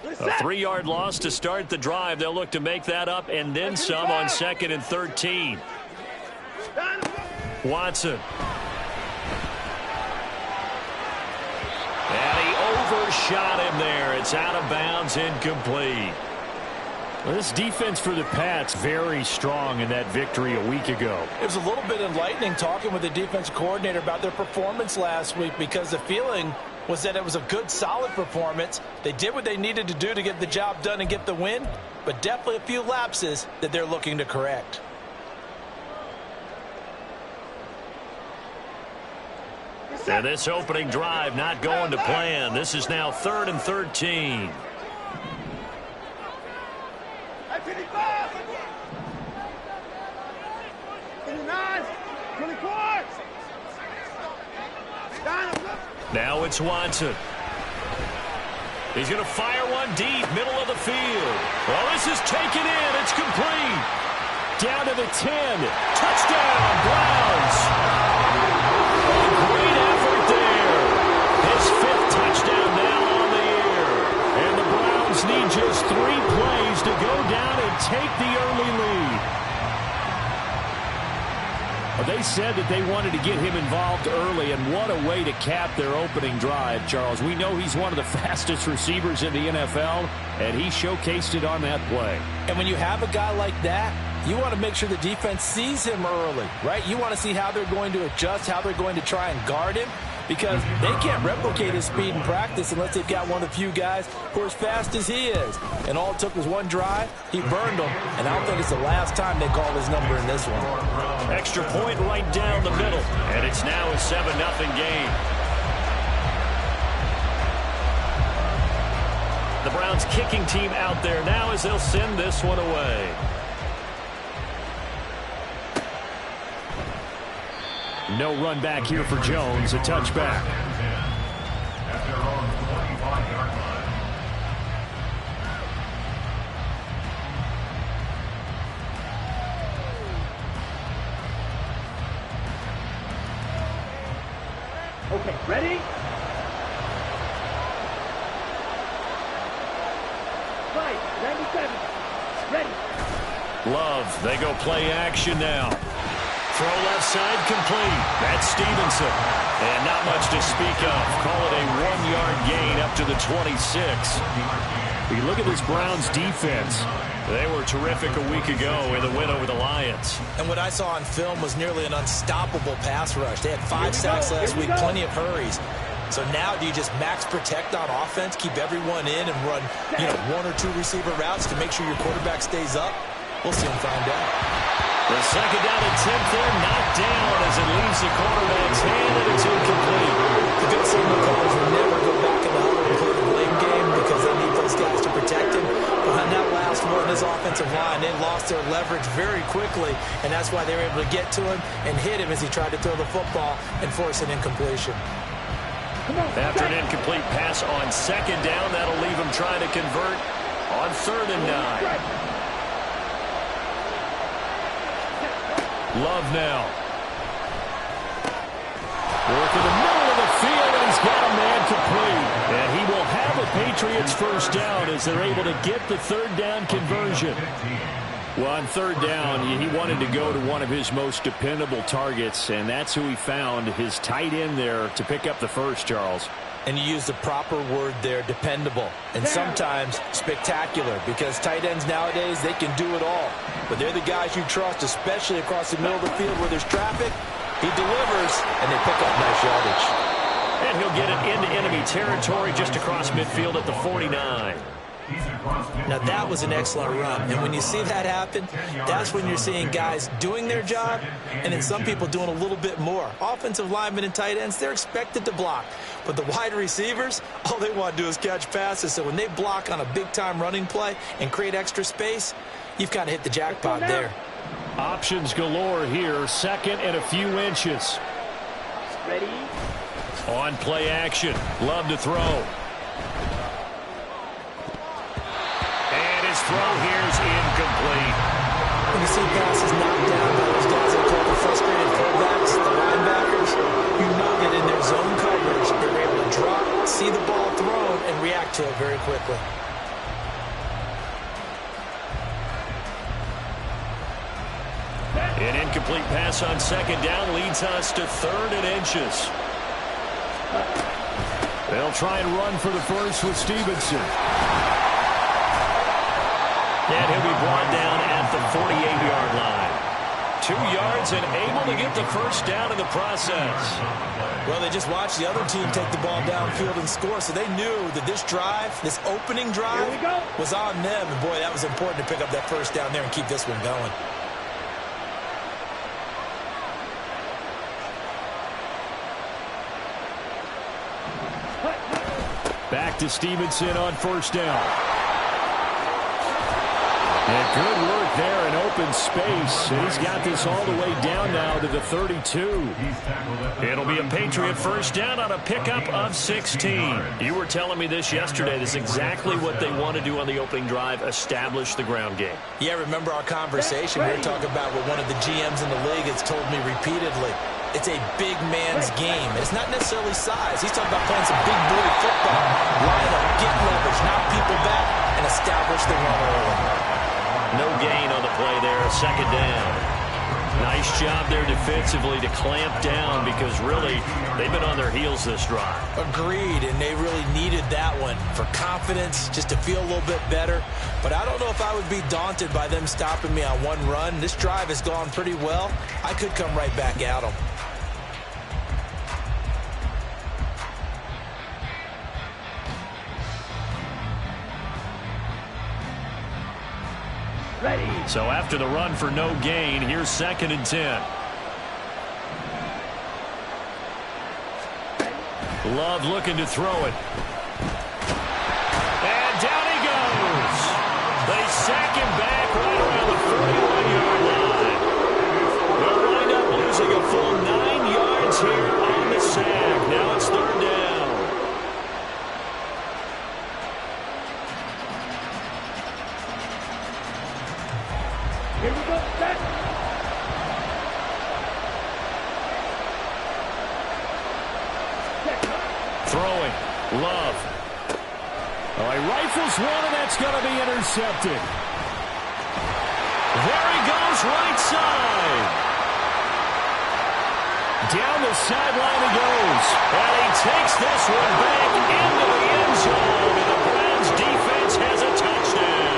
A 3-yard loss to start the drive. They'll look to make that up and then some on 2nd and 13. Watson. And he overshot him there. It's out of bounds, incomplete. Well, this defense for the Pats very strong in that victory a week ago. It was a little bit enlightening talking with the defensive coordinator about their performance last week, because the feeling was that it was a good, solid performance. They did what they needed to do to get the job done and get the win, but definitely a few lapses that they're looking to correct. And this opening drive not going to plan. This is now 3rd and 13. Now it's Watson. He's going to fire one deep, middle of the field. Well, this is taken in. It's complete. Down to the 10. Touchdown, Browns. Great effort there. His 5th touchdown now on the year. And the Browns need just 3 plays to go down and take the early lead. They said that they wanted to get him involved early, and what a way to cap their opening drive, Charles. We know he's one of the fastest receivers in the NFL, and he showcased it on that play. And when you have a guy like that, you want to make sure the defense sees him early, right? You want to see how they're going to adjust, how they're going to try and guard him, because they can't replicate his speed in practice unless they've got one of the few guys who are as fast as he is. And all it took was one drive. He burned them, and I don't think it's the last time they call his number in this one. Extra point right down the middle, and it's now a 7-0 game. The Browns kicking team out there now as they'll send this one away. No run back here for Jones, a touchback. Okay, ready? Right, 97. Ready. Love, they go play action now. Throw left side complete. That's Stevenson. And not much to speak of. Call it a 1-yard gain up to the 26. You look at this Browns defense. They were terrific a week ago in the win over the Lions. And what I saw on film was nearly an unstoppable pass rush. They had 5 sacks last week, plenty of hurries. So now do you just max protect on offense, keep everyone in, and run 1 or 2 receiver routes to make sure your quarterback stays up? We'll soon find out. The 2nd down attempt there, knocked down as it leaves the quarterback's hand, and it's incomplete. The good signal callers will never go back in the huddle and play the blame game because they need those guys to protect him. But on that last one, his offensive line, they lost their leverage very quickly, and that's why they were able to get to him and hit him as he tried to throw the football and force an incompletion. After an incomplete pass on 2nd down, that'll leave him trying to convert on 3rd and 9. Love now. Work in the middle of the field, and he's got a man complete. And he will have a Patriots first down as they're able to get the 3rd down conversion. Well, on 3rd down, he wanted to go to one of his most dependable targets, and that's who he found, his tight end there, to pick up the first, Charles. And you use the proper word there, dependable, and sometimes spectacular, because tight ends nowadays, they can do it all. But they're the guys you trust, especially across the middle of the field where there's traffic. He delivers, and they pick up nice yardage. And he'll get it into enemy territory just across midfield at the 49. Now, that was an excellent run, and when you see that happen, that's when you're seeing guys doing their job, and then some people doing a little bit more. Offensive linemen and tight ends, they're expected to block, but the wide receivers, all they want to do is catch passes, so when they block on a big-time running play and create extra space, you've kind of hit the jackpot there. Options galore here, 2nd and a few inches. Ready? On play action, Love to throw. His throw here's incomplete. When you see passes knocked down by those guys that call the frustrated fullbacks, the linebackers, you know that in their zone coverage, they're able to drop, see the ball thrown, and react to it very quickly. An incomplete pass on second down leads us to 3rd and inches. They'll try and run for the first with Stevenson. And he'll be brought down at the 48-yard line. 2 yards and able to get the first down in the process. Well, they just watched the other team take the ball downfield and score, so they knew that this drive, this opening drive, was on them. And, boy, that was important to pick up that first down there and keep this one going. Back to Stevenson on first down. And good work there in open space. He's got this all the way down now to the 32. It'll be a Patriot first down on a pickup of 16. You were telling me this yesterday. This is exactly what they want to do on the opening drive, establish the ground game. Yeah, remember our conversation? We were talking about what one of the GMs in the league has told me repeatedly. It's a big man's game. It's not necessarily size. He's talking about playing some big boy football. Line up, get leverage, knock people back, and establish the run early. No gain on the play there, second down. Nice job there defensively to clamp down because really they've been on their heels this drive. Agreed, and they really needed that one for confidence, just to feel a little bit better. But I don't know if I would be daunted by them stopping me on one run. This drive has gone pretty well. I could come right back at them. Ready. So after the run for no gain, here's 2nd and 10. Love looking to throw it. And down he goes. They sack him back right around the 41-yard line. They'll wind up losing a full 9 yards here on the sack. Now it's 3rd down. Here we go. Set. Throwing. Love. Oh, he rifles one, and that's going to be intercepted. There he goes, right side. Down the sideline he goes. And he takes this one back into the end zone. And the Browns defense has a touchdown.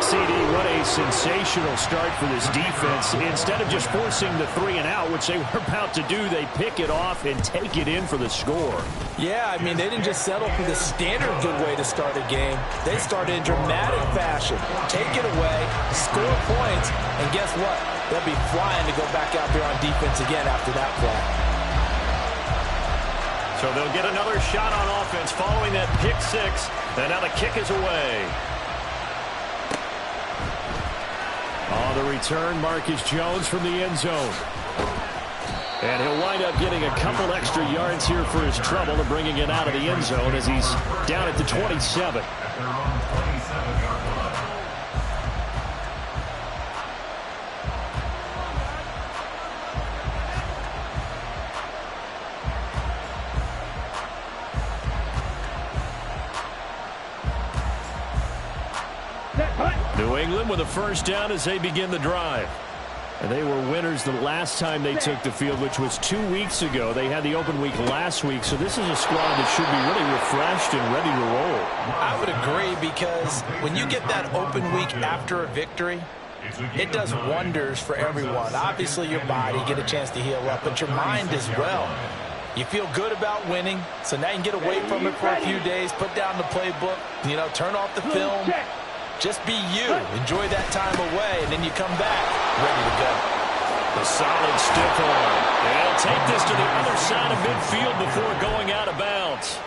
CD, what a sensational start for this defense. Instead of just forcing the 3 and out, which they were about to do, they pick it off and take it in for the score. Yeah, I mean, they didn't just settle for the standard good way to start a game. They started in dramatic fashion. Take it away, score points, and guess what? They'll be flying to go back out there on defense again after that play. So they'll get another shot on offense following that pick 6. And now the kick is away. On the return, Marcus Jones from the end zone. And he'll wind up getting a couple extra yards here for his trouble and bringing it out of the end zone as he's down at the 27. New England with a first down as they begin the drive. And they were winners the last time they took the field, which was 2 weeks ago. They had the open week last week, so this is a squad that should be really refreshed and ready to roll. I would agree, because when you get that open week after a victory, it does wonders for everyone. Obviously, your body, get a chance to heal up, but your mind as well. You feel good about winning, so now you can get away from it for a few days, put down the playbook, turn off the film. Just be you. Enjoy that time away, and then you come back ready to go. The solid stiff arm. They'll take this to the other side of midfield before going out of bounds.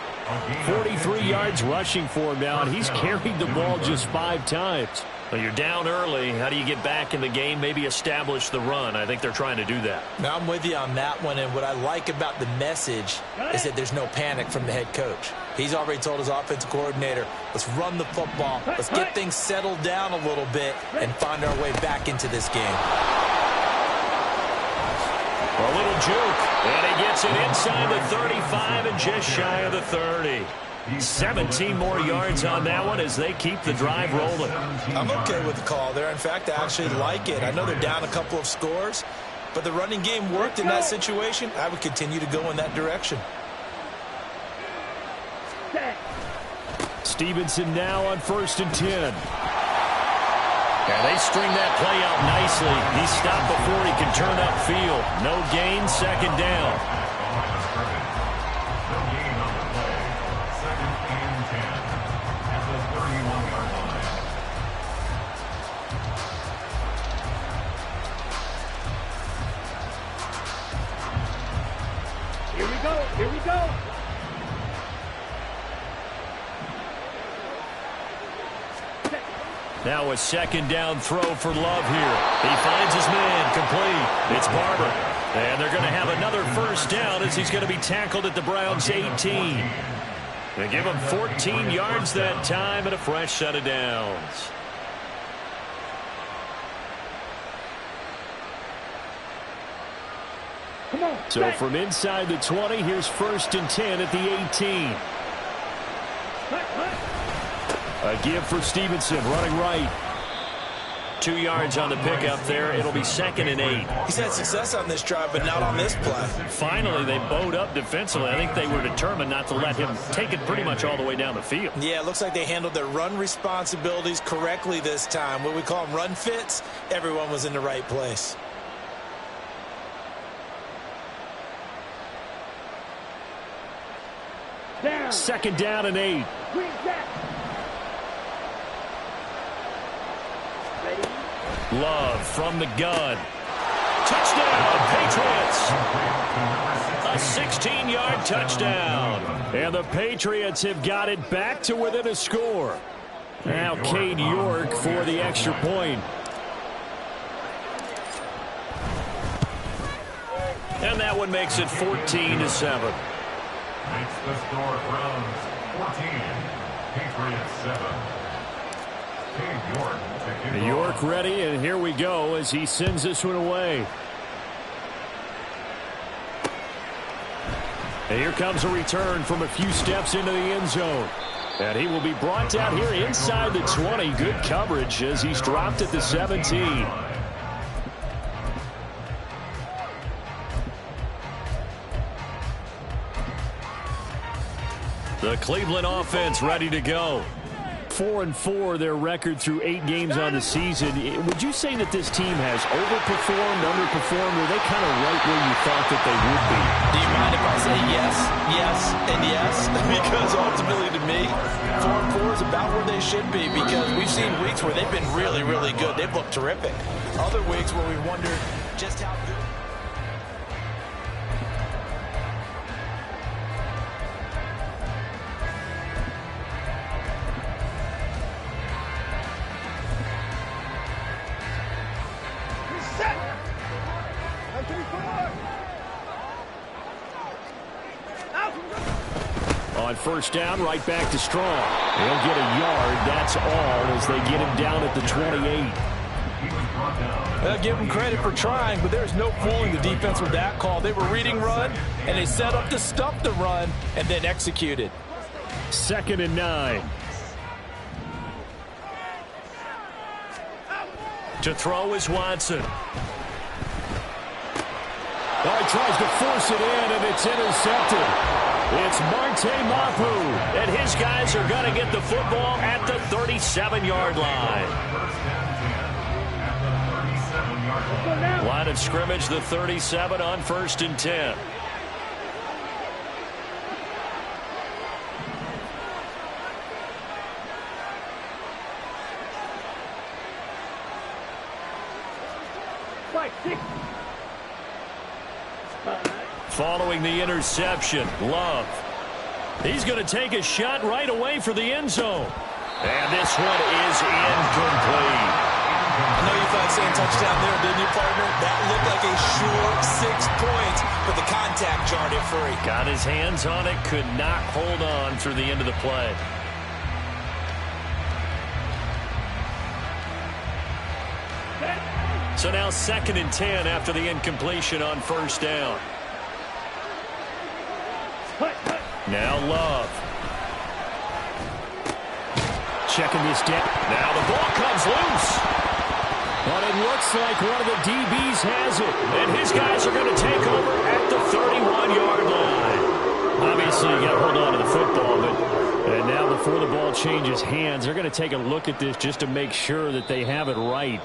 43 yards rushing for him now, and he's carried the ball just 5 times. Well, you're down early. How do you get back in the game? Maybe establish the run. I think they're trying to do that. Now, I'm with you on that one, and what I like about the message is that there's no panic from the head coach. He's already told his offensive coordinator, let's run the football, let's get things settled down a little bit and find our way back into this game. A little juke, and he gets it inside the 35 and just shy of the 30. 17 more yards on that one as they keep the drive rolling. I'm okay with the call there. In fact, I actually like it. I know they're down a couple of scores, but the running game worked in that situation. I would continue to go in that direction. Stevenson now on 1st and 10. And they string that play out nicely. He stopped before he can turn upfield. No gain, 2nd down. Here we go. Here we go. Now a 2nd down throw for Love here. He finds his man complete. It's Barber. And they're going to have another 1st down as he's going to be tackled at the Browns' 18. They give him 14 yards that time and a fresh set of downs. Come on. So from inside the 20, here's 1st and 10 at the 18. A give for Stevenson, running right. 2 yards on the pickup there. It'll be 2nd and 8. He's had success on this drive, but not on this play. Finally, they bowed up defensively. I think they were determined not to let him take it pretty much all the way down the field. Yeah, it looks like they handled their run responsibilities correctly this time. What we call them run fits, everyone was in the right place. Down. 2nd down and 8. Swing that. Ready? Love from the gun. Touchdown, Patriots. A 16-yard touchdown. And the Patriots have got it back to within a score. Now Cade York for the extra point. And that one makes it 14-7. Makes the score Browns 14, Patriots 7. Cade York to kick York off. ready, and here we go as he sends this one away. And here comes a return from a few steps into the end zone. And he will be brought down here inside the 20. Good coverage as he's dropped at the 17. The Cleveland offense ready to go. 4-4 their record through 8 games on the season. Would you say that this team has overperformed, underperformed, or are they kind of right where you thought that they would be? Do you mind if I say yes, yes, and yes? Because ultimately to me, 4-4 is about where they should be, because we've seen weeks where they've been really, really good. They've looked terrific. Other weeks where we wondered just how good. On 1st down, right back to Strong. He'll get a yard. That's all as they get him down at the 28. I'll give them credit for trying, but there's no fooling the defense with that call. They were reading run, and they set up to stuff the run, and then executed. 2nd and 9. To throw is Watson. Oh, he tries to force it in, and it's intercepted. It's Marte Mapu. And his guys are going to get the football at the 37-yard line. Line of scrimmage, the 37 on 1st and 10. Following the interception, Love. He's going to take a shot right away for the end zone. And this one is incomplete. I know you thought saying touchdown there, didn't you, partner? That looked like a sure 6 points, but the contact jarred it free. Got his hands on it, could not hold on through the end of the play. So now 2nd and 10 after the incompletion on 1st down. Now Love. checking this down. Now the ball comes loose. But it looks like one of the DBs has it. And his guys are going to take over at the 31-yard line. Obviously, you got to hold on to the football, and now before the ball changes hands, they're going to take a look at this just to make sure that they have it right.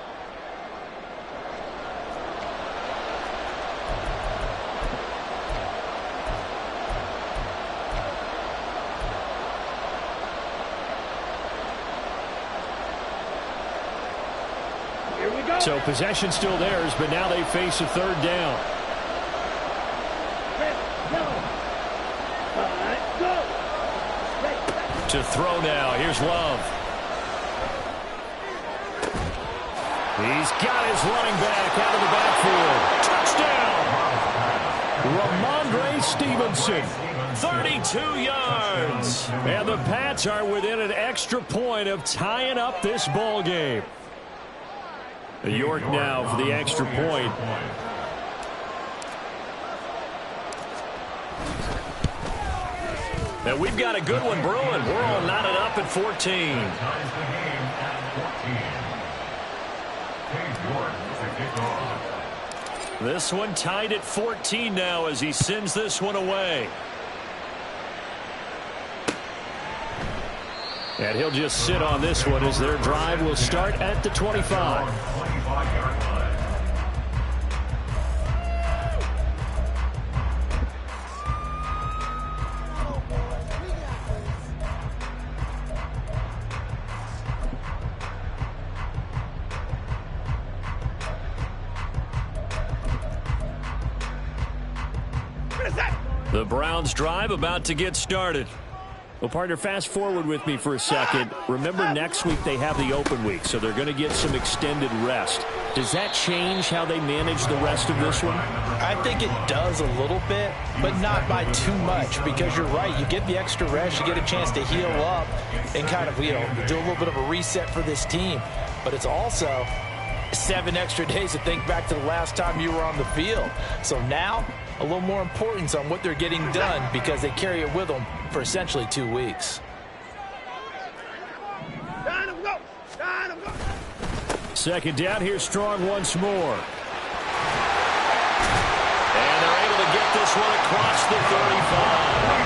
So possession still theirs, but now they face a third down. To throw now. Here's Love. He's got his running back out of the backfield. Touchdown! Ramondre Stevenson. 32 yards. And the Pats are within an extra point of tying up this ball game. York now for the extra point. Now we've got a good one brewing. We're all knotted up at 14. This one tied at 14 now as he sends this one away. And he'll just sit on this one as their drive will start at the 25. The Browns drive about to get started. Well, partner, fast forward with me for a second. Remember, next week they have the open week, so they're going to get some extended rest. Does that change how they manage the rest of this one? I think it does a little bit, but not by too much, because you're right. You get the extra rest, you get a chance to heal up and kind of, do a little bit of a reset for this team. But it's also 7 extra days to think back to the last time you were on the field. So now, a little more importance on what they're getting done because they carry it with them for essentially 2 weeks. Second down, here's Strong once more. And they're able to get this one across the 35.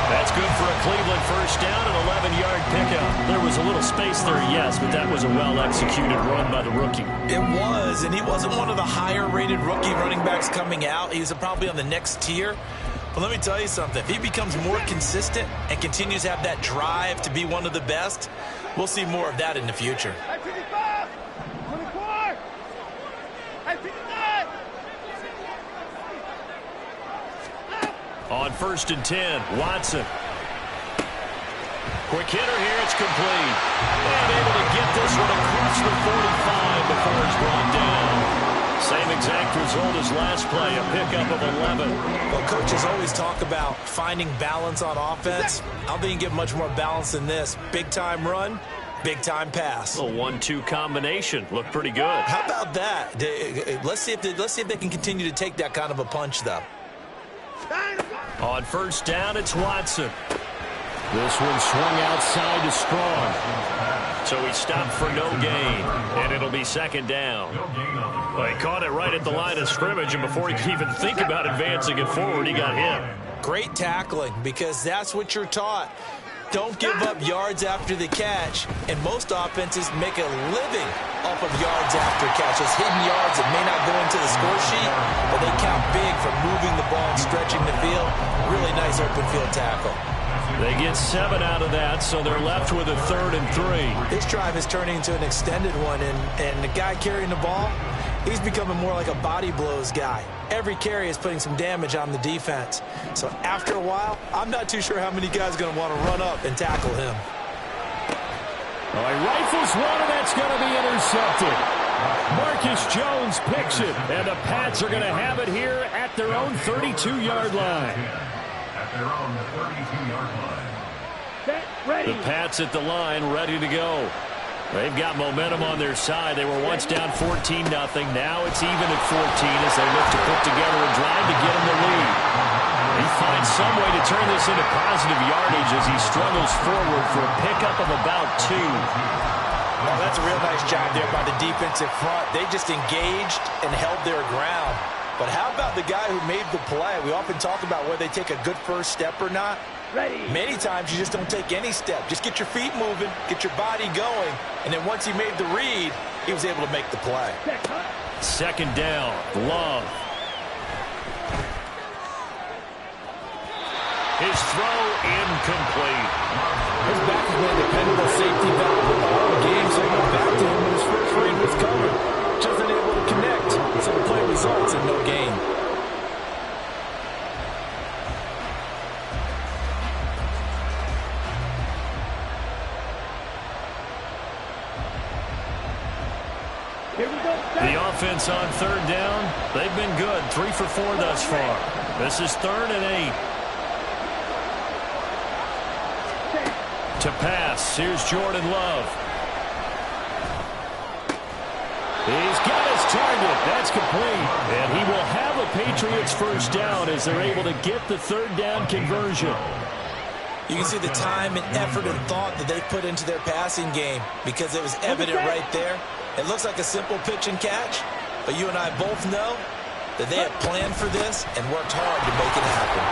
That's good for a Cleveland first down, an 11-yard pickup. There was a little space there, yes, but that was a well-executed run by the rookie. It was, and he wasn't one of the higher-rated rookie running backs coming out. He's probably on the next tier. But let me tell you something. If he becomes more consistent and continues to have that drive to be one of the best, we'll see more of that in the future. On 1st and 10, Watson. Quick hitter here, it's complete. And able to get this one across the 45 before it's brought down. Same exact result as last play, a pickup of 11. Well, coaches always talk about finding balance on offense. I don't think you get much more balance than this. Big-time run, big-time pass. A 1-2 combination. Looked pretty good. How about that? Let's see if they can continue to take that kind of a punch, though. On 1st down, it's Watson. This one swung outside to Strong. So he stopped for no gain, and it'll be 2nd down. Well, he caught it right at the line of scrimmage, and before he could even think about advancing it forward, he got hit. Great tackling, because that's what you're taught. Don't give up yards after the catch, and most offenses make a living off of yards after catches, hidden yards that may not go into the score sheet, but they count big for moving the ball and stretching the field. Really nice open field tackle. They get 7 out of that, so they're left with a 3rd and 3. This drive is turning into an extended one, and the guy carrying the ball, he's becoming more like a body blows guy. Every carry is putting some damage on the defense. So after a while, I'm not too sure how many guys are going to want to run up and tackle him. All right, rifles one, and that's going to be intercepted. Marcus Jones picks it, and the Pats are going to have it here at their own 32-yard line. At their own 32-yard line. Set, ready. The Pats at the line, ready to go. They've got momentum on their side. They were once down 14-0. Now it's even at 14 as they look to put together a drive to get them the lead. He finds some way to turn this into positive yardage as he struggles forward for a pickup of about 2. Well, that's a real nice job there by the defensive front. They just engaged and held their ground. But how about the guy who made the play? We often talk about whether they take a good first step or not. Ready. Many times you just don't take any step. Just get your feet moving, get your body going, and then once he made the read, he was able to make the play. Second down, Love. His throw incomplete. His back has been a dependable safety valve all game, so he went back to him when his first read was covered. Just unable to connect, so the play results in no gain. The offense on third down, they've been good. 3 for 4 thus far. This is 3rd and 8. To pass, here's Jordan Love. He's got his target. That's complete. And he will have a Patriots first down as they're able to get the 3rd down conversion. You can see the time and effort and thought that they put into their passing game because it was evident right there. It looks like a simple pitch and catch, but you and I both know that they have planned for this and worked hard to make it happen.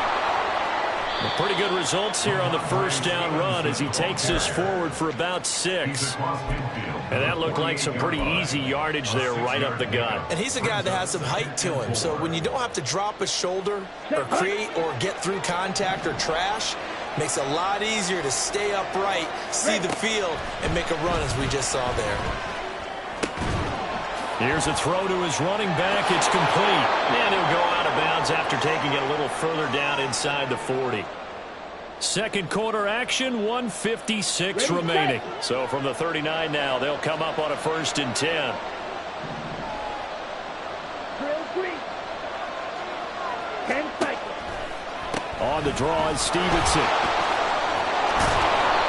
Well, pretty good results here on the first down run as he takes this forward for about 6. And that looked like some pretty easy yardage there right up the gut. And he's a guy that has some height to him, so when you don't have to drop a shoulder or create or get through contact or trash, makes it a lot easier to stay upright, see the field, and make a run as we just saw there. Here's a throw to his running back. It's complete. And he'll go out of bounds after taking it a little further down inside the 40. Second quarter action, 1:56 remaining. So from the 39 now, they'll come up on a 1st and 10. Drill 3. 10 cycles. On the draw is Stevenson.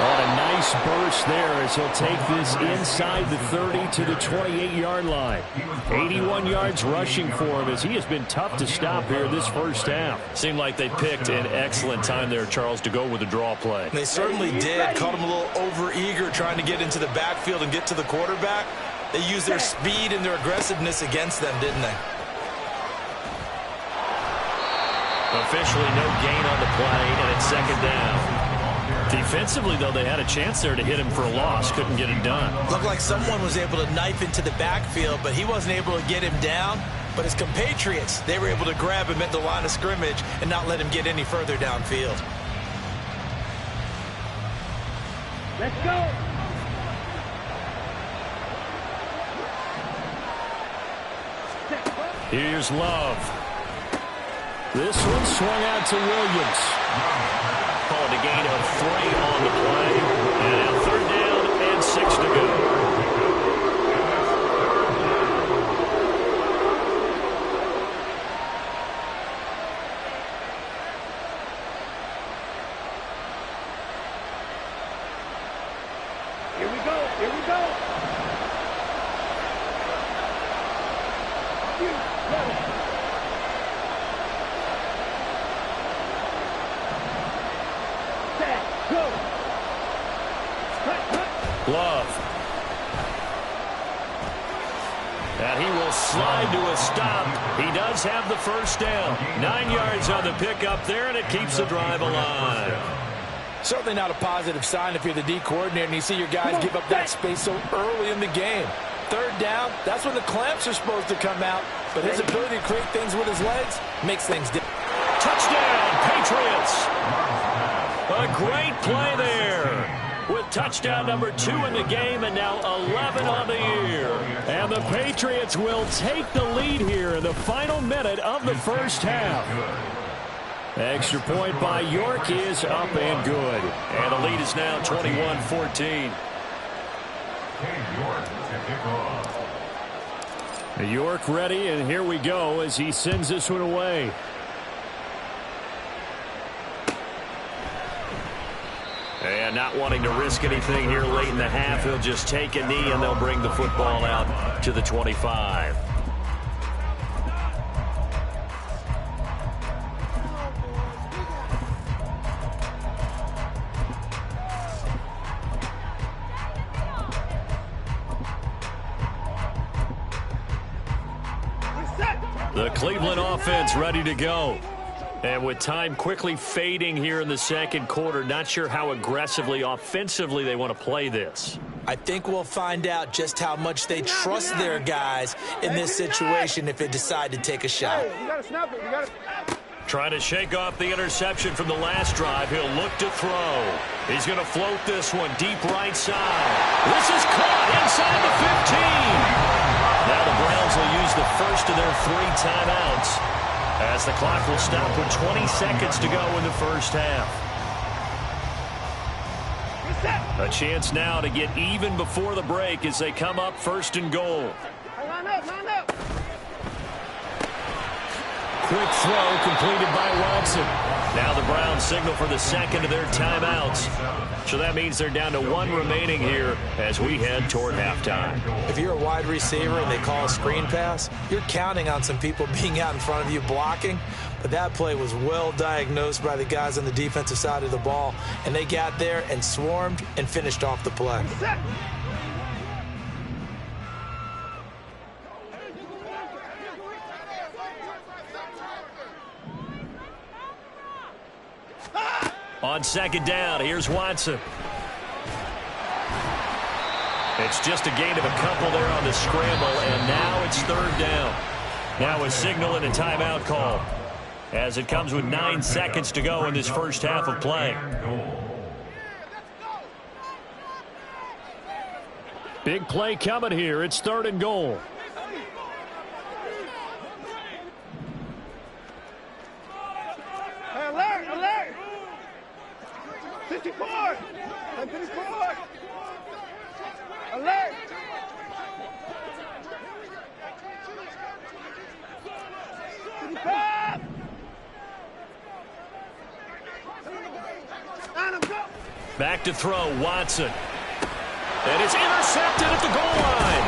On a nice burst there as he'll take this inside the 30 to the 28-yard line. 81 yards rushing for him as he has been tough to stop here this first half. Seemed like they picked an excellent time there, Charles, to go with the draw play. They certainly did. Caught him a little over-eager trying to get into the backfield and get to the quarterback. They used their speed and their aggressiveness against them, didn't they? Officially no gain on the play, and it's 2nd down. Defensively, though, they had a chance there to hit him for a loss. Couldn't get it done. Looked like someone was able to knife into the backfield, but he wasn't able to get him down. But his compatriots, they were able to grab him at the line of scrimmage and not let him get any further downfield. Let's go. Here's Love. This one swung out to Williams. Called a gain of 3 on the play. And now 3rd down and 6 to go. Here we go. Here we go. Set. Go. Love. And he will slide to a stop. He does have the first down. 9 yards on the pickup there, and it keeps the drive alive. Certainly not a positive sign if you're the D coordinator and you see your guys give up that space so early in the game. 3rd down, that's when the clamps are supposed to come out. But his ability to create things with his legs makes things different. Touchdown, Patriots. A great play there. With touchdown number 2 in the game and now 11 on the year. And the Patriots will take the lead here in the final minute of the first half. Extra point by York is up and good. And the lead is now 21-14. York ready, and here we go as he sends this one away. And not wanting to risk anything here late in the half, he'll just take a knee and they'll bring the football out to the 25. The Cleveland offense ready to go. And with time quickly fading here in the second quarter, not sure how aggressively, offensively they want to play this. I think we'll find out just how much they trust their guys in this situation if they decide to take a shot. Hey, you got to snap it. You got to... Trying to shake off the interception from the last drive. He'll look to throw. He's going to float this one deep right side. This is caught inside the 15. Now the Browns will use the first of their 3 timeouts, as the clock will stop with 20 seconds to go in the first half. A chance now to get even before the break as they come up 1st and goal. Line up, line up. Quick throw completed by Watson. Now the Browns signal for the second of their timeouts. So that means they're down to 1 remaining here as we head toward halftime. If you're a wide receiver and they call a screen pass, you're counting on some people being out in front of you blocking. But that play was well diagnosed by the guys on the defensive side of the ball. And they got there and swarmed and finished off the play. On second down, here's Watson. It's just a gain of a couple there on the scramble, and now it's 3rd down. Now a signal and a timeout call, as it comes with 9 seconds to go in this first half of play. Big play coming here. It's 3rd and goal. Hey, alert, alert. 54. 54. Alert. 55. Back to throw, Watson. And it's intercepted at the goal line.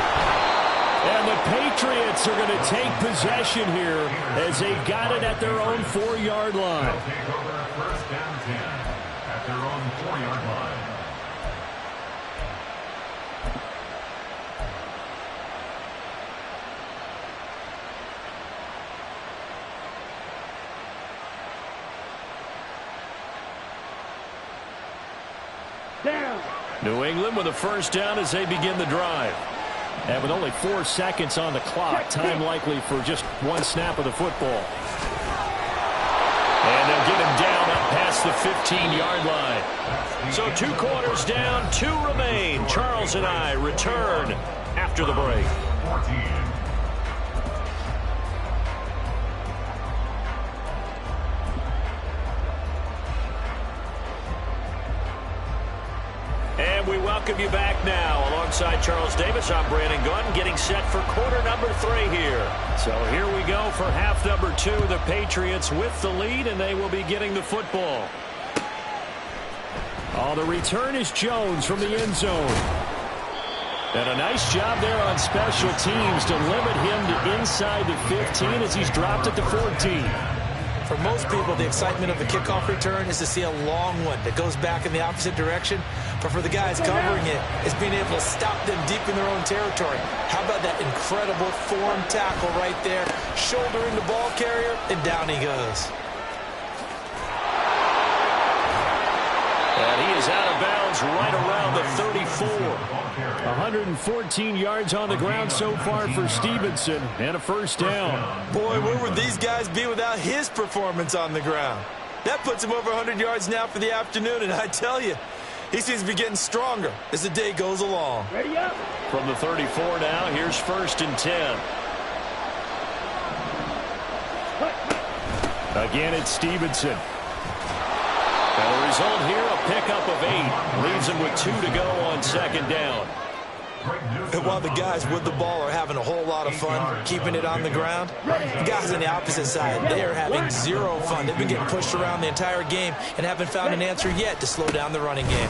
And the Patriots are going to take possession here as they got it at their own 4-yard line. They'll take over 1st down 10 at their own 4-yard line. Down. New England with a 1st down as they begin the drive. And with only 4 seconds on the clock, time likely for just 1 snap of the football. And they'll get him down up past the 15-yard line. So 2 quarters down, 2 remain. Charles and I return after the break. 14. And we welcome you back now. Alongside Charles Davis, I'm Brandon Gunn, getting set for quarter number 3 here. So here we go for half number 2. The Patriots with the lead, and they will be getting the football. Oh, the return is Jones from the end zone. And a nice job there on special teams to limit him to inside the 15 as he's dropped it to 14. For most people, the excitement of the kickoff return is to see a long one that goes back in the opposite direction. But for the guys covering it, it's being able to stop them deep in their own territory. How about that incredible form tackle right there? Shouldering the ball carrier, and down he goes. And he is out of bounds right around the 34. 114 yards on the ground so far for Stevenson, and a 1st down. Boy, where would these guys be without his performance on the ground? That puts him over 100 yards now for the afternoon, and I tell you, he seems to be getting stronger as the day goes along. Ready up. From the 34 now, here's 1st and 10. Again, it's Stevenson. And the result here, a pickup of 8. Leaves him with 2 to go on 2nd down. And while the guys with the ball are having a whole lot of fun keeping it on the ground, the guys on the opposite side, they are having 0 fun. They've been getting pushed around the entire game and haven't found an answer yet to slow down the running game.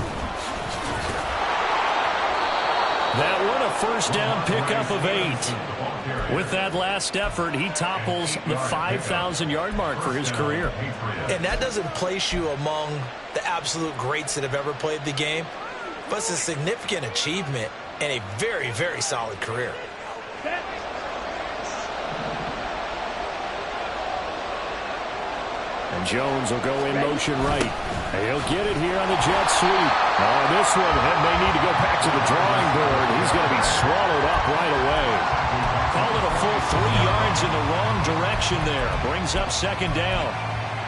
That one, a 1st down pickup of 8. With that last effort, he topples the 5,000-yard mark for his career. And that doesn't place you among the absolute greats that have ever played the game, but it's a significant achievement and a very, very solid career. And Jones will go in motion right. He'll get it here on the jet sweep. Oh, this one may need to go back to the drawing board. He's going to be swallowed up right away. Call it a full 3 yards in the wrong direction there. Brings up second down.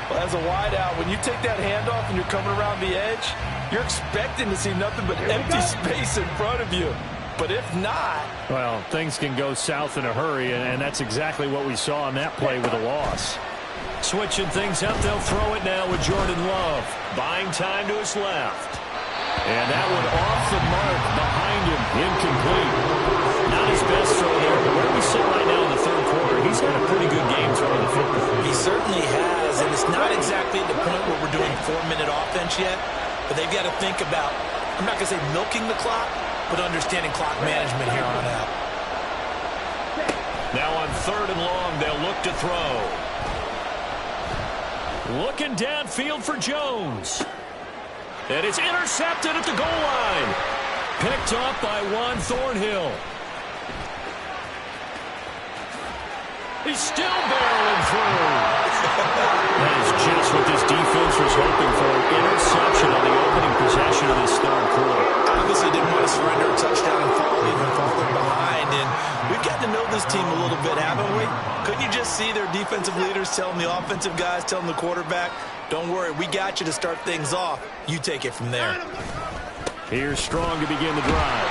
Well, as a wideout, when you take that handoff and you're coming around the edge, you're expecting to see nothing but empty space in front of you. But if not... Well, things can go south in a hurry, and that's exactly what we saw on that play with a loss. Switching things up, they'll throw it now with Jordan Love. Buying time to his left. And that one off the mark behind him. Incomplete. Not his best throw there, but where we sit right now in the third quarter, he's got a pretty good game throwing the football. He certainly has, and it's not exactly at the point where we're doing 4-minute offense yet, but they've got to think about, I'm not going to say milking the clock, but understanding clock management here on out. Now on 3rd and long, they'll look to throw. Looking downfield for Jones. And it's intercepted at the goal line. Picked up by Juan Thornhill. He's still barreling through. That is just what this defense was hoping for. An interception on the opening possession of this third quarter. Obviously didn't want to surrender a touchdown and fall even farther behind. And we've gotten to know this team a little bit, haven't we? Couldn't you just see their defensive leaders telling the offensive guys, telling the quarterback, don't worry, we got you to start things off. You take it from there. Here's Strong to begin the drive.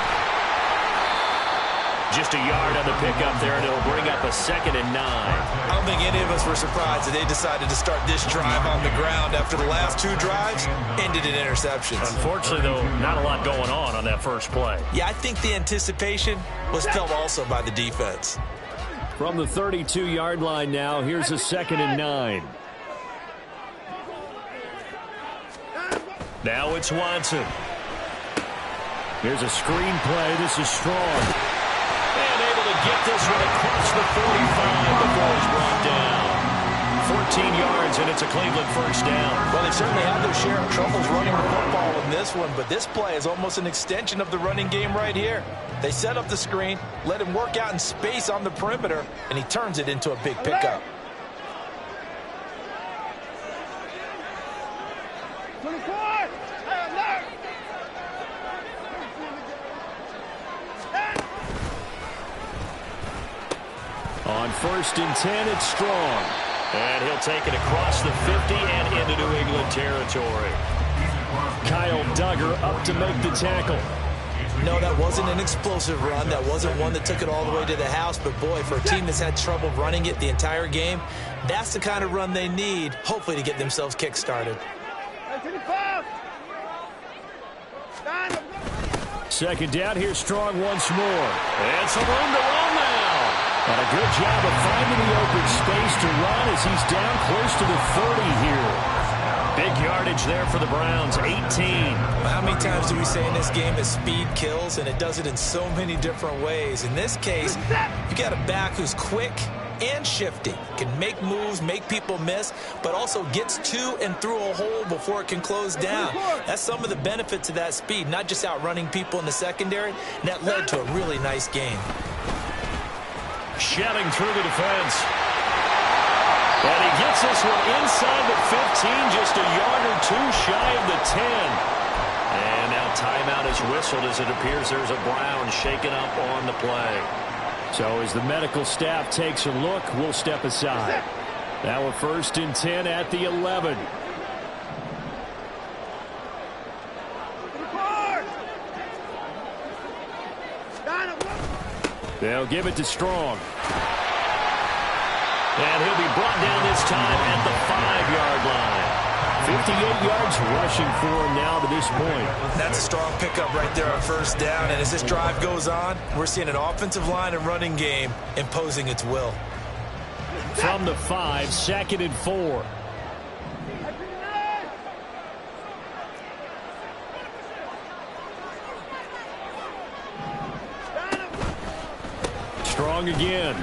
Just a yard on the pickup there, and it'll bring up a 2nd and 9. I don't think any of us were surprised that they decided to start this drive on the ground after the last 2 drives ended in interceptions. Unfortunately, though, not a lot going on that first play. Yeah, I think the anticipation was felt also by the defense. From the 32-yard line now, here's a 2nd and 9. Now it's Watson. Here's a screen play. This is Strong. And able to get this one across the 45 before he's brought down. 14 yards, and it's a Cleveland first down. Well, they've certainly had their share of troubles running the football in this one, but this play is almost an extension of the running game right here. They set up the screen, let him work out in space on the perimeter, and he turns it into a big pickup. On 1st and 10, it's Strong. And he'll take it across the 50 and into New England territory. Kyle Duggar up to make the tackle. No, that wasn't an explosive run. That wasn't one that took it all the way to the house. But, boy, for a team that's had trouble running it the entire game, that's the kind of run they need, hopefully, to get themselves kick-started. 2nd down, here's Strong once more. And some room to run now. And a good job of finding the open space to run as he's down close to the 30 here. Big yardage there for the Browns, 18. How many times do we say in this game that speed kills, and it does it in so many different ways? In this case, you got a back who's quick and shifty, can make moves, make people miss, but also gets to and through a hole before it can close down. That's some of the benefits of that speed, not just outrunning people in the secondary, and that led to a really nice game. Shedding through the defense. And he gets this one inside the 15, just a yard or 2 shy of the 10. And now timeout is whistled as it appears there's a Brown shaken up on the play. So as the medical staff takes a look, we'll step aside. Now a 1st and 10 at the 11. They'll give it to Strong. And he'll be brought down this time at the 5-yard line. 58 yards rushing for him now to this point. That's a strong pickup right there on 1st down. And as this drive goes on, we're seeing an offensive line and running game imposing its will. From the 5, 2nd and 4. Strong again.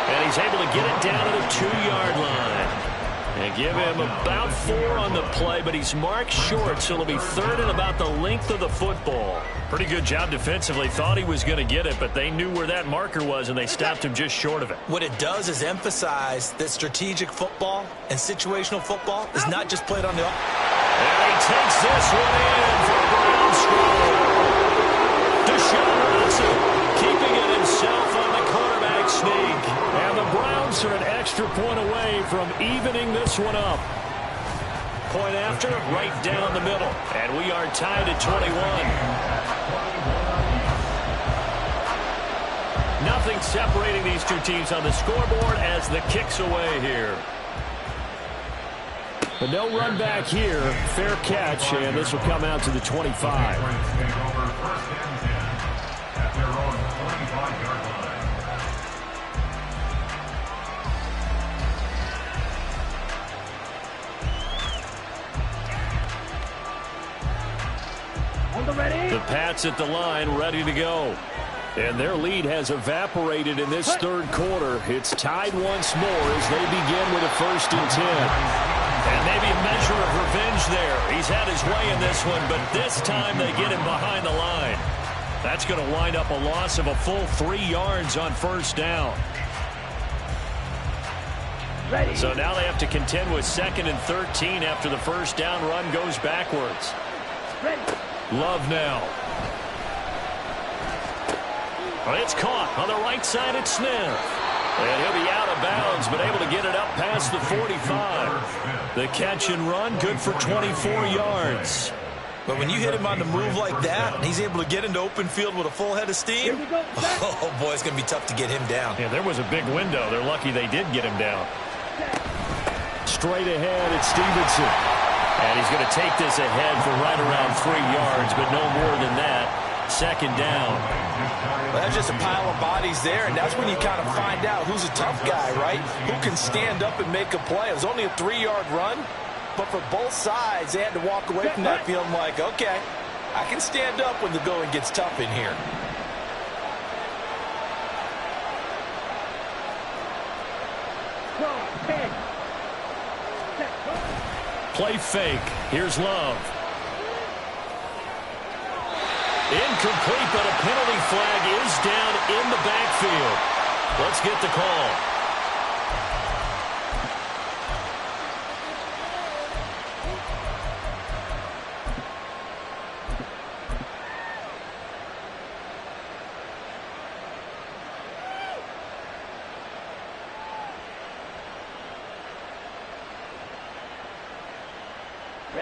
And he's able to get it down to the 2-yard line. And give him about 4 on the play, but he's marked short, so it'll be 3rd and about the length of the football. Pretty good job defensively. Thought he was going to get it, but they knew where that marker was, and they stopped him just short of it. What it does is emphasize that strategic football and situational football is not just played on the... And he takes this one in for a Brown score. Deshaun Watson keeping it himself on the quarterback sneak. And the Browns are an extra point away from evening this one up. Point after, right down the middle. And we are tied at 21. Nothing separating these two teams on the scoreboard as the kick's away here. But no run back here. Fair catch, and this will come out to the 25. The Pats at the line, ready to go. And their lead has evaporated in this third quarter. It's tied once more as they begin with a 1st and 10. And maybe a measure of revenge there. He's had his way in this one, but this time they get him behind the line. That's going to wind up a loss of a full 3 yards on 1st down. Ready. So now they have to contend with 2nd and 13 after the 1st down run goes backwards. Ready. Love now. Well, it's caught on the right side at Smith. And he'll be out of bounds, but able to get it up past the 45. The catch and run, good for 24 yards. But when you hit him on the move like that, and he's able to get into open field with a full head of steam, oh, boy, it's going to be tough to get him down. Yeah, there was a big window. They're lucky they did get him down. Straight ahead, it's Stevenson. And he's going to take this ahead for right around 3 yards, but no more than that. 2nd down. Well, that's just a pile of bodies there, and that's when you kind of find out who's a tough guy, right? Who can stand up and make a play. It was only a 3-yard run, but for both sides, they had to walk away from that feeling like, okay, I can stand up when the going gets tough in here. Play fake. Here's Love. Incomplete, but a penalty flag is down in the backfield. Let's get the call.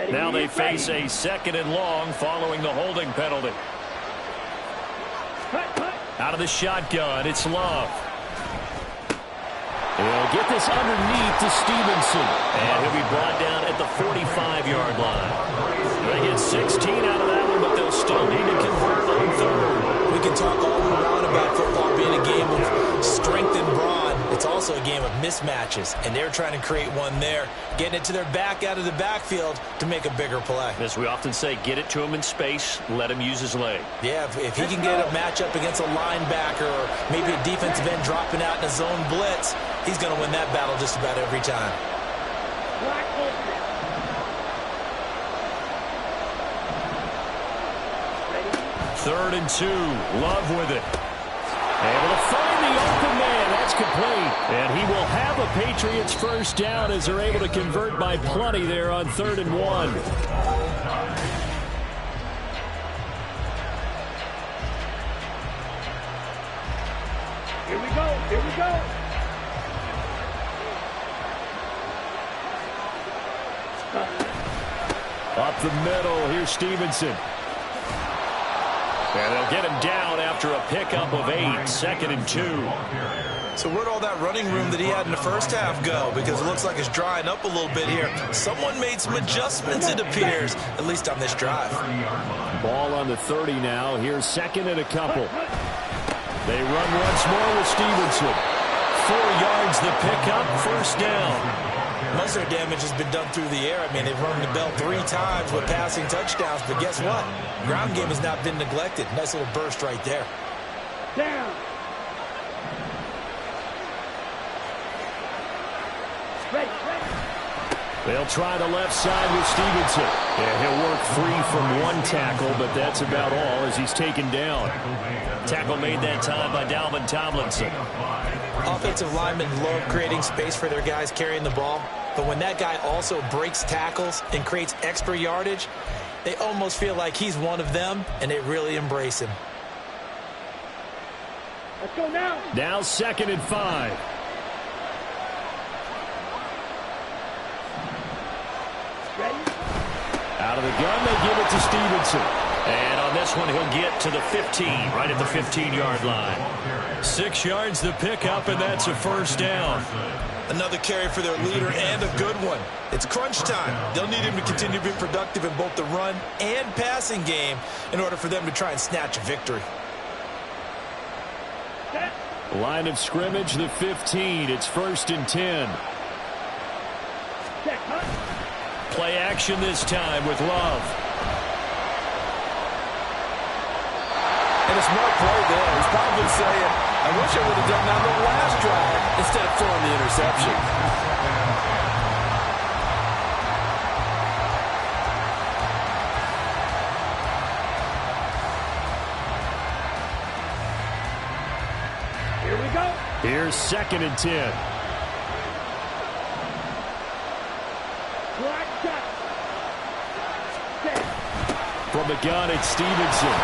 Now they face a 2nd and long following the holding penalty. Out of the shotgun, it's Love. He'll get this underneath to Stevenson. And he'll be brought down at the 45-yard line. They get 16 out of that one, but they'll still need to convert on 3rd. We can talk all around about football being a game of strength and brawn. It's also a game of mismatches, and they're trying to create one there, getting it to their back out of the backfield to make a bigger play. As we often say, get it to him in space, let him use his leg. Yeah, if he can get a matchup against a linebacker or maybe a defensive end dropping out in a zone blitz, he's going to win that battle just about every time. 3rd and 2. Love with it. Able to find the open man. That's complete. And he will have a Patriots 1st down as they're able to convert by plenty there on 3rd and 1. Here we go. Here we go. Up the middle, here's Stevenson. And they'll get him down after a pickup of 8, 2nd and 2. So where'd all that running room that he had in the first half go? Because it looks like it's drying up a little bit here. Someone made some adjustments, it appears, at least on this drive. Ball on the 30 now. Here's 2nd and a couple. They run once more with Stevenson. 4 yards the pickup, 1st down. Most of their damage has been done through the air. I mean, they've rung the bell 3 times with passing touchdowns, but guess what? Ground game has not been neglected. Nice little burst right there. Down. Ready. They'll try the left side with Stevenson. And he'll work free from one tackle, but that's about all as he's taken down. Tackle made that time by Dalvin Tomlinson. Offensive linemen love creating space for their guys carrying the ball, but when that guy also breaks tackles and creates extra yardage, they almost feel like he's one of them, and they really embrace him. Let's go now. Now 2nd and 5. Ready? Out of the gun, they give it to Stevenson. And on this one, he'll get to the 15, right at the 15-yard line. 6 yards the pickup, and that's a first down. Another carry for their leader, and a good one. It's crunch time. They'll need him to continue to be productive in both the run and passing game in order for them to try and snatch a victory. Set. Line of scrimmage, the 15. It's 1st and 10. Set. Cut. Play action this time with Love. And a smart play there. He's probably saying, I wish I would have done that on the last drive instead of throwing the interception. Here we go. Here's 2nd and 10. Black shot. Set. From the gun, it's Stevenson.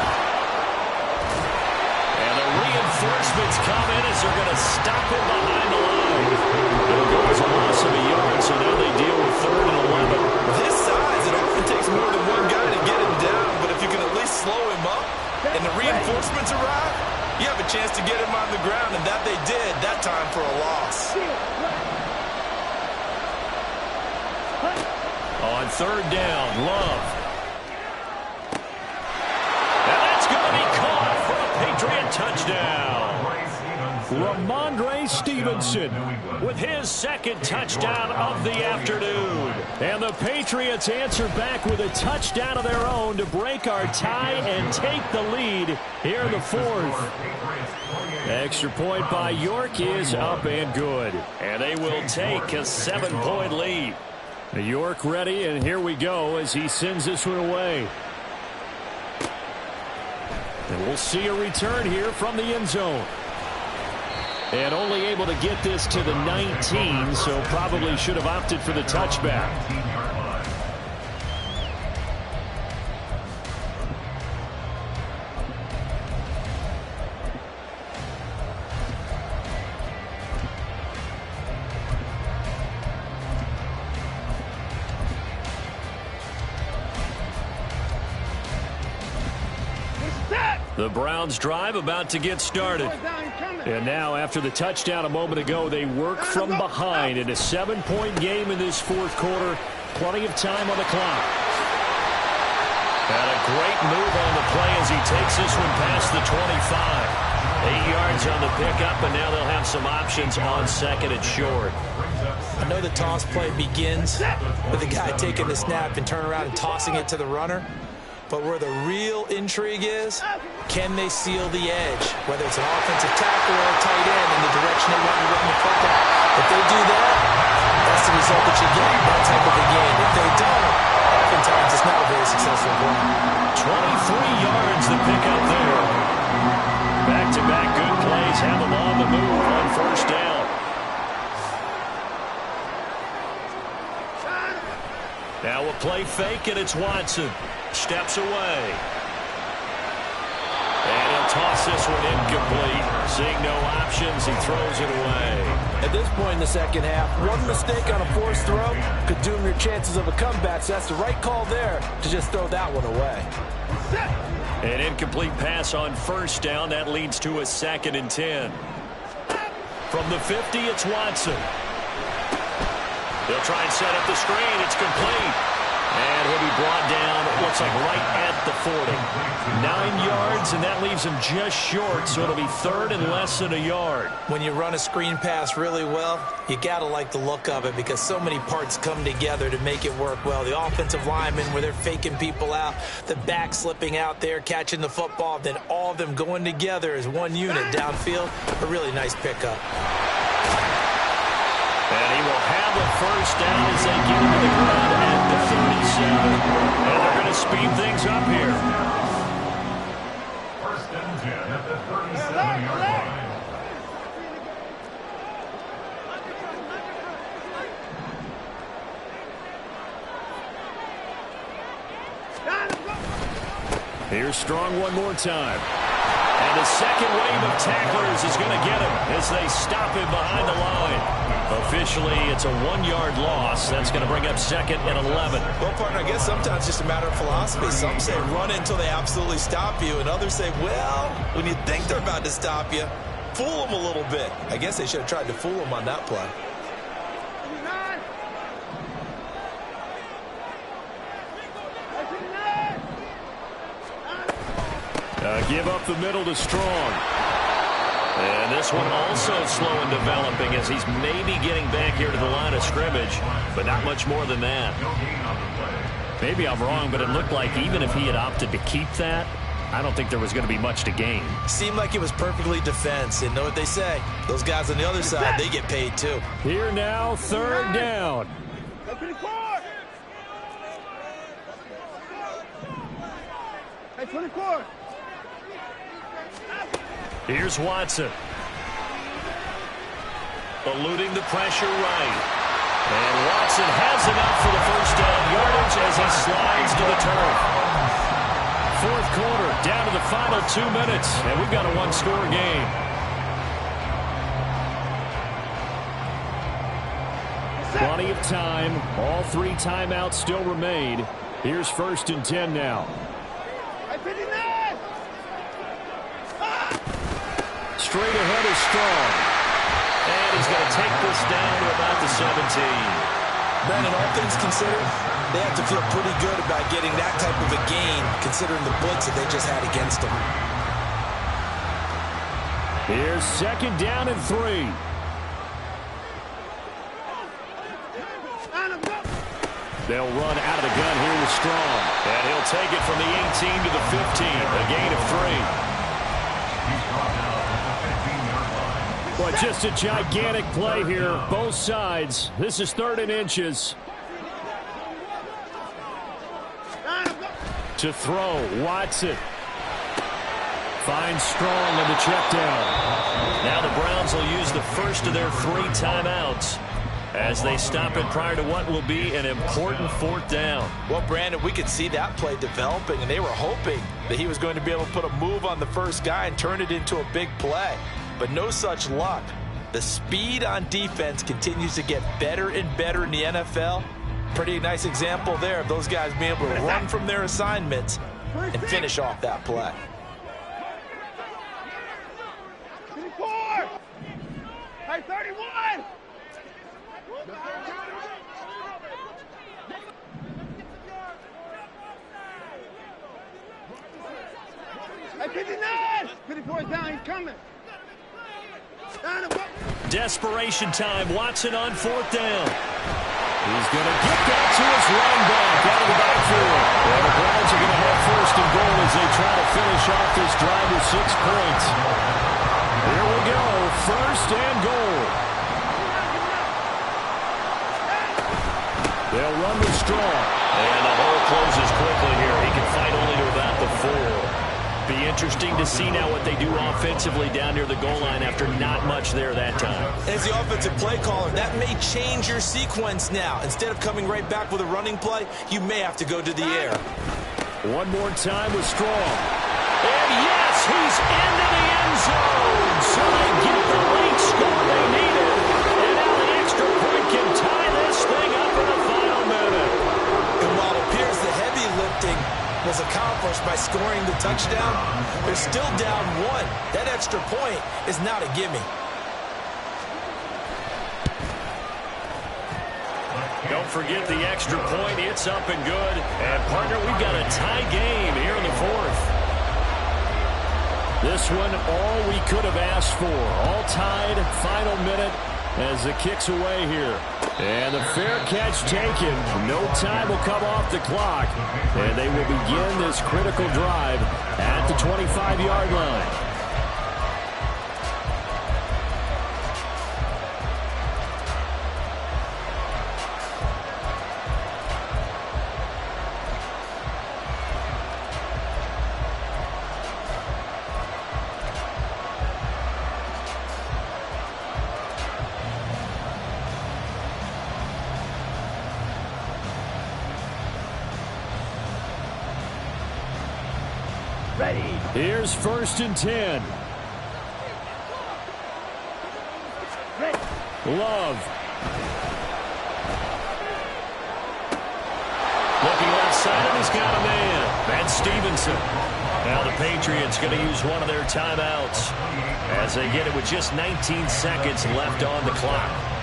And the reinforcements come in as they're going to stop him behind the line. It'll go as a loss of a yard, so now they deal with 3rd and 11. This size, it often takes more than one guy to get him down, but if you can at least slow him up and the reinforcements arrive, you have a chance to get him on the ground, and that they did that time for a loss. On 3rd down, Love. And that's going to be caught for a Patriot touchdown. Ramondre Stevenson with his 2nd touchdown of the afternoon. And the Patriots answer back with a touchdown of their own to break our tie and take the lead here in the 4th. Extra point by York is up and good. And they will take a 7-point lead. York ready, and here we go as he sends this one away. And we'll see a return here from the end zone. And only able to get this to the 19, so probably should have opted for the touchback. The Browns drive about to get started. And now, after the touchdown a moment ago, they work from behind in a 7-point game in this 4th quarter. Plenty of time on the clock. And a great move on the play as he takes this one past the 25. 8 yards on the pickup, and now they'll have some options on 2nd and short. I know the toss play begins with the guy taking the snap and turn around and tossing it to the runner. But where the real intrigue is, can they seal the edge? Whether it's an offensive tackle or a tight end in the direction they want to run the football. If they do that, that's the result that you get in that type of a game. If they don't, oftentimes it's not a very successful play. 23 yards to pick up there. Back-to-back good plays have them on the move on 1st down. Now a play fake, and it's Watson. Steps away. And he'll toss this one incomplete. Seeing no options, he throws it away. At this point in the 2nd half, one mistake on a forced throw could doom your chances of a comeback. So that's the right call there to just throw that one away. An incomplete pass on 1st down. That leads to a 2nd and 10. From the 50, it's Watson. They'll try and set up the screen. It's complete. And he'll be brought down, looks like right at the 40. 9 yards, and that leaves him just short, so it'll be 3rd and less than a yard. When you run a screen pass really well, you got to like the look of it because so many parts come together to make it work well. The offensive linemen, where they're faking people out, the back slipping out there, catching the football, then all of them going together as one unit downfield. A really nice pickup. And he will have a first down as they get into the ground at the 37. And they're going to speed things up here. First and 10 at the 37-yard line. Here's Strong one more time. And the second wave of tacklers is going to get him as they stop him behind the line. Officially, it's a 1-yard loss. That's going to bring up second and 11. Well, partner, I guess sometimes it's just a matter of philosophy. Some say run until they absolutely stop you, and others say, well, when you think they're about to stop you, fool them a little bit. I guess they should have tried to fool them on that play. Give up the middle to Strong. And this one also slow in developing as he's maybe getting back here to the line of scrimmage, but not much more than that. Maybe I'm wrong, but it looked like even if he had opted to keep that, I don't think there was going to be much to gain. Seemed like it was perfectly defense. And know what they say? Those guys on the other side, they get paid too. Here now, third down. Hey, 24. Here's Watson. Eluding the pressure right. And Watson has enough for the first down yardage as he slides to the turf. Fourth quarter, down to the final 2 minutes, and we've got a one-score game. Plenty of time. All 3 timeouts still remain. Here's first and 10 now. Straight ahead is Strong. And he's going to take this down to about the 17. Brandon, all things considered, they have to feel pretty good about getting that type of a gain, considering the blitz that they just had against them. Here's second down and 3. They'll run out of the gun here with Strong. And he'll take it from the 18 to the 15, a gain of 3. Well, just a gigantic play here, both sides. This is 3rd and inches. To throw, Watson. Finds Strong on the check down. Now the Browns will use the first of their 3 timeouts as they stop it prior to what will be an important 4th down. Well, Brandon, we could see that play developing, and they were hoping that he was going to be able to put a move on the first guy and turn it into a big play. But no such luck. The speed on defense continues to get better and better in the NFL. Pretty nice example there of those guys being able to run from their assignments and finish off that play. 24. Hey, 31. Hey, 59. 54 is down. He's coming. Desperation time. Watson on 4th down. He's going to get that to his running back out of the backfield. And the Browns are going to have first and goal as they try to finish off this drive with 6 points. Here we go. First and goal. They'll run with Strong. And the hole closes quickly here. He can fight only to about the 4. Be interesting to see now what they do offensively down near the goal line after not much there that time. As the offensive play caller, that may change your sequence now. Instead of coming right back with a running play, you may have to go to the air. One more time with Strong. And yes, he's into the end zone. So they get the late score they needed. And now the extra point can tie this thing up in the final minute. And while it appears the heavy lifting was accomplished by scoring the touchdown, they're still down 1. That extra point is not a gimme. Don't forget the extra point. It's up and good. And, partner, we've got a tie game here in the 4th. This one, all we could have asked for. All tied, final minute as the kick's away here. And the fair catch taken. No time will come off the clock. And they will begin this critical drive at the 25-yard line. Ready. Here's 1st and 10. Ready. Love. Looking left side, and he's got a man. That's Stevenson. Now the Patriots going to use one of their timeouts as they get it with just 19 seconds left on the clock.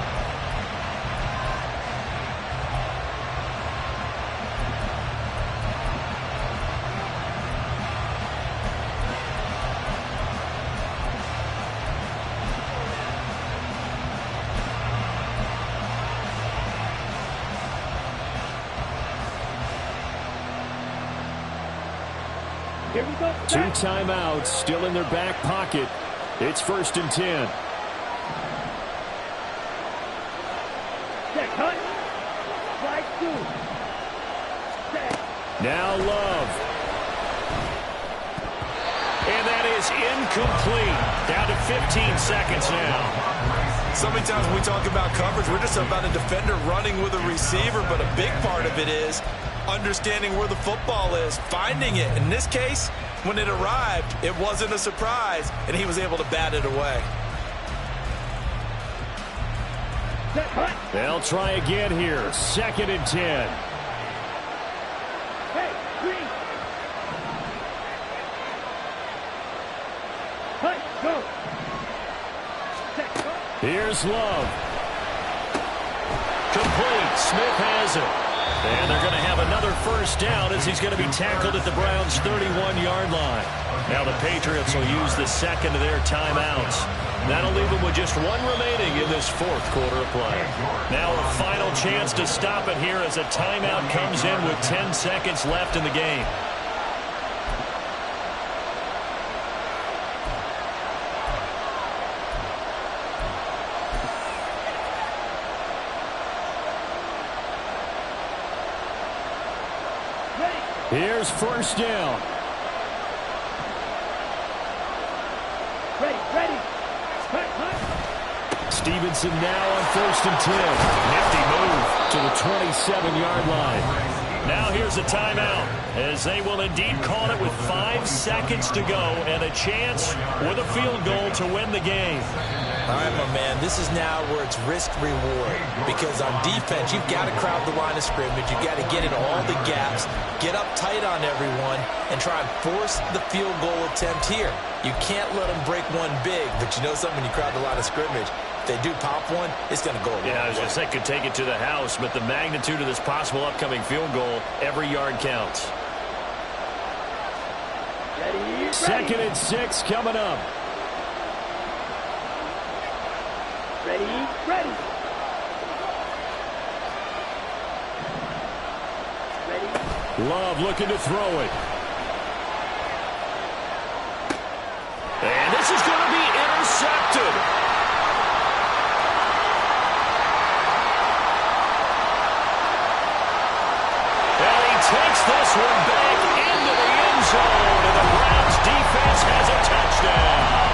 Here we go. 2 timeouts still in their back pocket. It's 1st and 10. Set, cut. Slide 2. Set. Now Love. And that is incomplete. Down to 15 seconds now. So many times when we talk about coverage, we're just about a defender running with a receiver, but a big part of it is understanding where the football is, finding it. In this case, when it arrived, it wasn't a surprise, and he was able to bat it away. Set, cut. They'll try again here. 2nd and 10. Hey, green. Cut, go. Set, cut. Here's Love. Complete. Smith has it. And they're going to have another 1st down as he's going to be tackled at the Browns' 31-yard line. Now the Patriots will use the second of their timeouts. That'll leave them with just 1 remaining in this 4th quarter of play. Now a final chance to stop it here as a timeout comes in with 10 seconds left in the game. Here's 1st down. Ready, ready. Cut, cut. Stevenson now on 1st and 10. Nifty move. To the 27-yard line. Now here's a timeout as they will indeed call it with 5 seconds to go and a chance with a field goal to win the game. All right, my man, this is now where it's risk-reward, because on defense, you've got to crowd the line of scrimmage. You've got to get into all the gaps, get up tight on everyone, and try and force the field goal attempt here. You can't let them break one big, but you know something, when you crowd the line of scrimmage, if they do pop one, it's going to go away. Yeah, I was going to say could take it to the house, but the magnitude of this possible upcoming field goal, every yard counts. Ready, 2nd and 6 coming up. ready, ready. Ready. Love looking to throw it. And this is going to be intercepted. And he takes this one back into the end zone, and the Browns defense has a touchdown.